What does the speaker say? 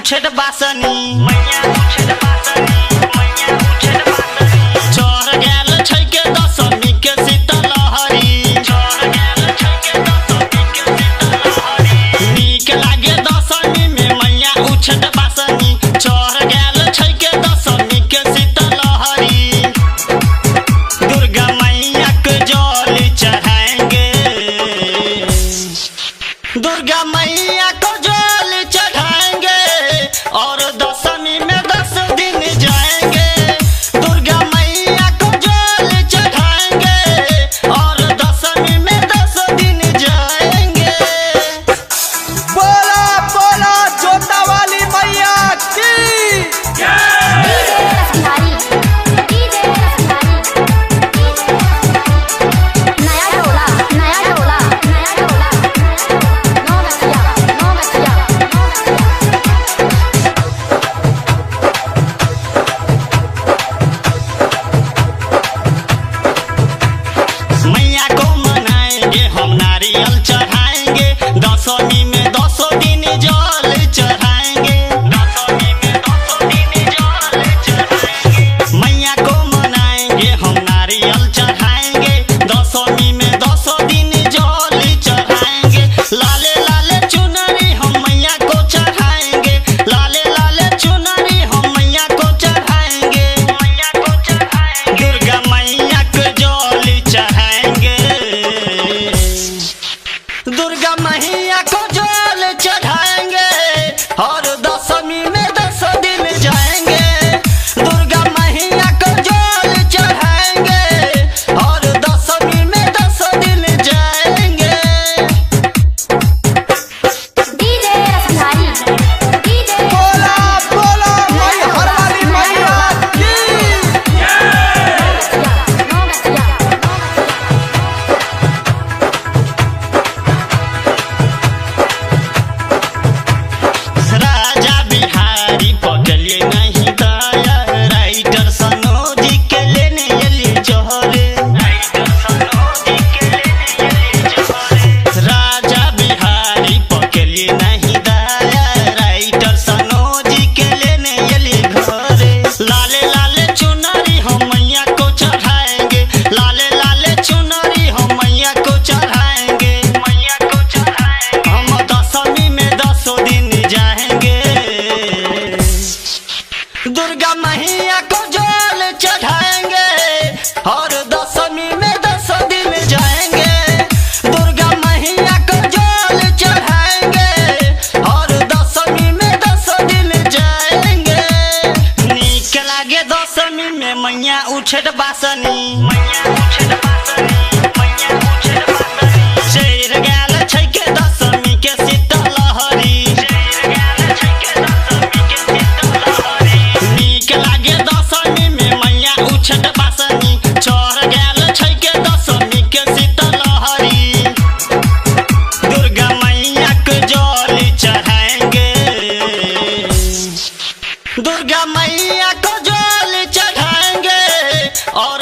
उछट बासनी चढ़ गेल छै के दशमी के शीतलहरी नीक लागे दशमी में मैया उछट बासनी चढ़ गेल छै के दशमी के शीतलहरी दुर्गा मैया के जल चढ़ाएंगे दुर्गा मैया को जल चढ़ाएंगे और दशमी में 10 दिन जाएंगे दुर्गा मैया को जल चढ़ाएंगे और दशमी में 10 दिन जाएंगे। बोला बोला जोता वाली मैया की मैया को मनाएंगे हम नारियल चढ़ाएंगे दशमी में 10 दिन जल चढ़ाएंगे दशमी में 10 दिन जल चढ़ाएंगे मैया को मनाएंगे हम नारियल चढ़ाएंगे दशमी में 10 दिन जल चढ़ाएंगे लाले लाले चुनरी हम मैया को चढ़ाएंगे लाले लाले चुनरी हम मैया को चढ़ाएंगे दुर्गा मैया को जल चढ़ाएंगे दुर्गा मैया को जल चढ़ाएंगे और दशमी में 10 दिन जाएंगे दुर्गा मैया को जल चढ़ाएंगे और दशमी में 10 दिन जाएंगे। बोला बोला मैहर वाली मैया की राजा बिहारी पकड़िए नहीं दया राइटर सनोज के लेने एली जोहरे राजा बिहारी पकड़िए नहीं दया राइटर सनोज के लेने एली घरे लाले लाले चुनरी हम मैया को चढ़ाएंगे लाले लाले चुनरी हम मैया को चढ़ाएंगे हम दशमी में 10 दिन जाएंगे दुर्गा मैया को जल चढ़ाएंगे और दशमी में 10 दिन जाएंगे दुर्गा मैया को जल चढ़ाएंगे और दशमी में 10 दिन जाएंगे नीक लागे दशमी में मैया उछट बासनी चढ़ गेल छै के दशमी के शीतलहरी नीक लागे दशमी में मैया उछट बासनी चढ़ गेल छै के दशमी के शीतलहरी दुर्गा मैया के जल चढ़ाएंगे दुर्गा मैया को जल चढ़ाएंगे और